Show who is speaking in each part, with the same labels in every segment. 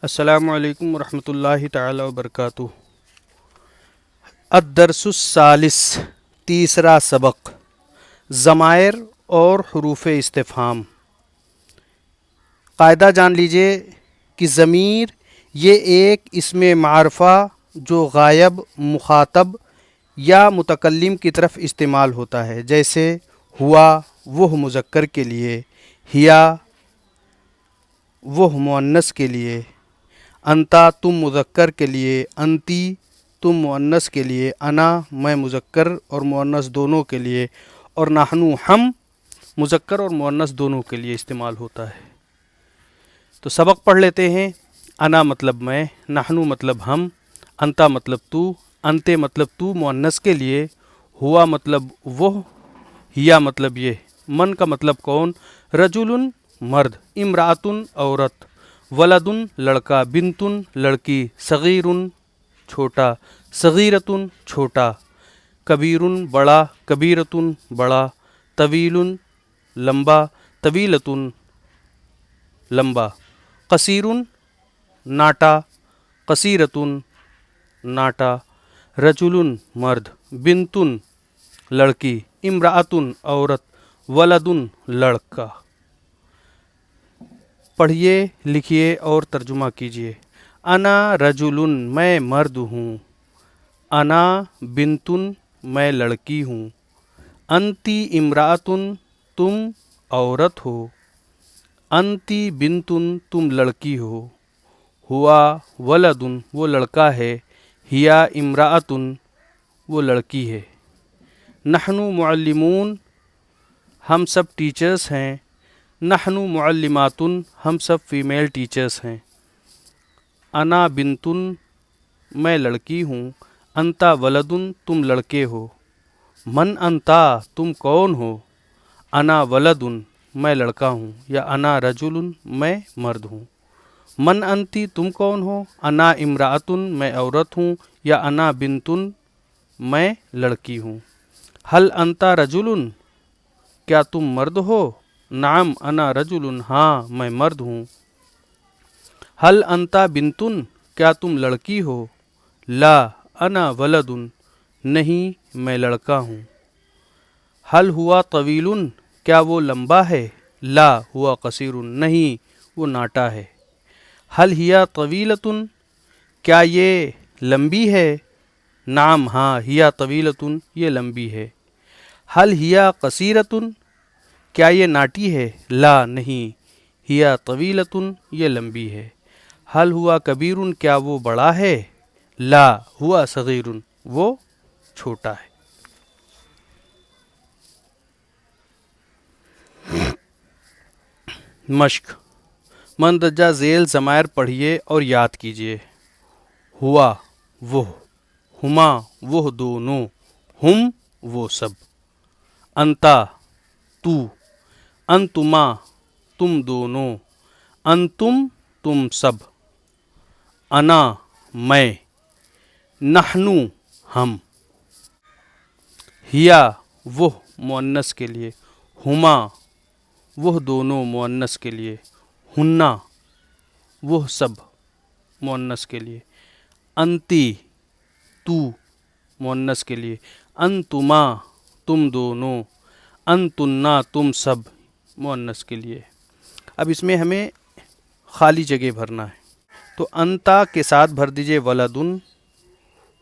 Speaker 1: السلام علیکم ورحمۃ اللہ تعالی وبرکاتہ۔ الدرس الثالث، تیسرا سبق، ضمائر اور حروف استفہام۔ قاعدہ جان لیجئے کہ ضمیر یہ ایک اسم معرفہ جو غائب، مخاطب یا متکلم کی طرف استعمال ہوتا ہے، جیسے ہوا وہ مذکر کے لیے، ہیا وہ مؤنث کے لیے، انتا تم مذکر کے لیے، انتی تم مؤنث کے لیے، انا میں مذکر اور مؤنث دونوں کے لیے، اور نحنو ہم مذکر اور مؤنث دونوں کے لیے استعمال ہوتا ہے۔ تو سبق پڑھ لیتے ہیں۔ انا مطلب میں، نحنو مطلب ہم، انتا مطلب تو، انتے مطلب تو مؤنث کے لیے، ہوا مطلب وہ، ہیا مطلب یہ، من کا مطلب کون، رجل مرد، امرأتن عورت، ولدن لڑکا، بنتن لڑکی، صغیرن چھوٹا، صغیرتن چھوٹا، کبیرن بڑا، کبیرتن بڑا، طویل لمبا، طویلتن لمبا، قصیرن ناٹا، قصیرتن ناٹا، رجل مرد، بنتن لڑکی، امرأتن عورت، ولدن لڑکا۔ پڑھیے، لکھیے اور ترجمہ کیجیے۔ انا رجل میں مرد ہوں، انا بنتن میں لڑکی ہوں، انتی امرأتن تم عورت ہو، انتی بنتن تم لڑکی ہو، ہوا ولدن وہ لڑکا ہے، ہیا امرأتن وہ لڑکی ہے، نحنو معلمون ہم سب ٹیچرز ہیں، نحنو معلماتن ہم سب فیمیل ٹیچرز ہیں، انا بنتن میں لڑکی ہوں، انتا ولدن تم لڑکے ہو، من انتا تم کون ہو، انا ولدن میں لڑکا ہوں، یا انا رجل میں مرد ہوں، من انتی تم کون ہو، انا امرأتن میں عورت ہوں، یا انا بنتن میں لڑکی ہوں، حل انتا رجل کیا تم مرد ہو، نعم انا رجل ہاں میں مرد ہوں، حل انتا بنتن کیا تم لڑکی ہو، لا انا ولدن نہیں میں لڑکا ہوں، حل ہوا طویل کیا وہ لمبا ہے، لا ہوا قصیر نہیں وہ ناٹا ہے، حل ہیا طویلتن کیا یہ لمبی ہے، نعم ہاں ہیا طویلتن یہ لمبی ہے، حل ہیا قصیرتن کیا یہ ناٹی ہے، لا نہیں ہیا طویلتن یہ لمبی ہے، حل ہوا کبیر کیا وہ بڑا ہے، لا ہوا صغیر وہ چھوٹا ہے۔ مشق، مندرجہ ذیل ضمائر پڑھیے اور یاد کیجیے۔ ہوا وہ، ہما وہ دونوں، ہم وہ سب، انتا تو، انتما تم دونوں، انتم تم سب، انا میں، نحنو ہم، ہیا وہ مؤنث کے لیے، ہما وہ دونوں مؤنث کے لیے، ہننا وہ سب مؤنث کے لیے، انتی تو مؤنث کے لیے، انتما تم دونوں، انتنا تم سب مؤنث کے لیے۔ اب اس میں ہمیں خالی جگہ بھرنا ہے، تو انتا کے ساتھ بھر دیجئے ولدن،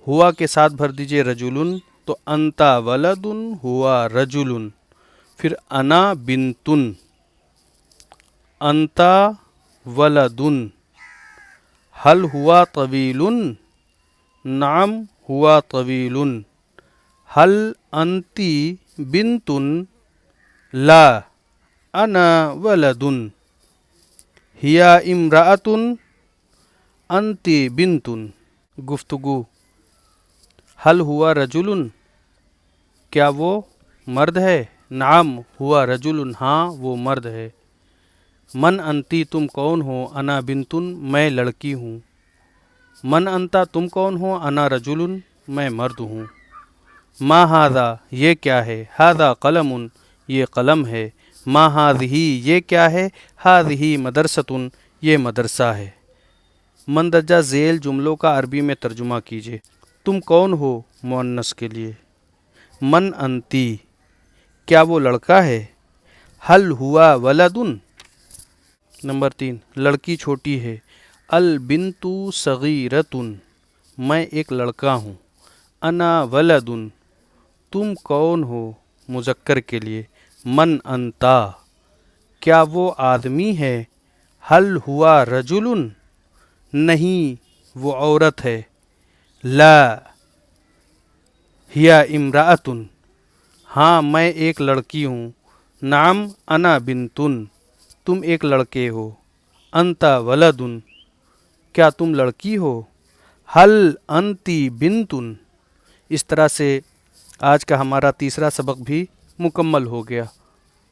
Speaker 1: ہوا کے ساتھ بھر دیجئے رجلن، تو انتا ولدن ہوا رجلن، پھر انا بنتن، انتا ولدن، حل ہوا طویل، نعم ہوا طویل، حل انتی بنتن، لا انا ولدن، ہیا امرأتن، انتی بنتن۔ گفتگو، حل ہوا رجل کیا وہ مرد ہے، نعم ہوا رجل ہاں وہ مرد ہے، من انتی تم کون ہو، انا بنتن میں لڑکی ہوں، من انتا تم کون ہو، انا رجل میں مرد ہوں، ما ھذا یہ کیا ہے، ھذا قلم یہ قلم ہے، ما ھذہ یہ کیا ہے، ھذہ مدرسۃ یہ مدرسہ ہے، مندرجہ ذیل جملوں کا عربی میں ترجمہ کیجیے۔ تم کون ہو مؤنث کے لیے، من انتی، کیا وہ لڑکا ہے، حل ہوا ولدن۔ نمبر 3، لڑکی چھوٹی ہے، البنت صغیرتن، میں ایک لڑکا ہوں، انا ولدن، تم کون ہو مذکر کے لیے، من انتا، کیا وہ آدمی ہے، حل ہوا رجل، نہیں وہ عورت ہے، لا ہی امرأتن، ہاں میں ایک لڑکی ہوں، نعم انا بنتن، تم ایک لڑکے ہو، انت ولدن، کیا تم لڑکی ہو، حل انتی بنتن۔ اس طرح سے آج کا ہمارا تیسرا سبق بھی مکمل ہو گیا۔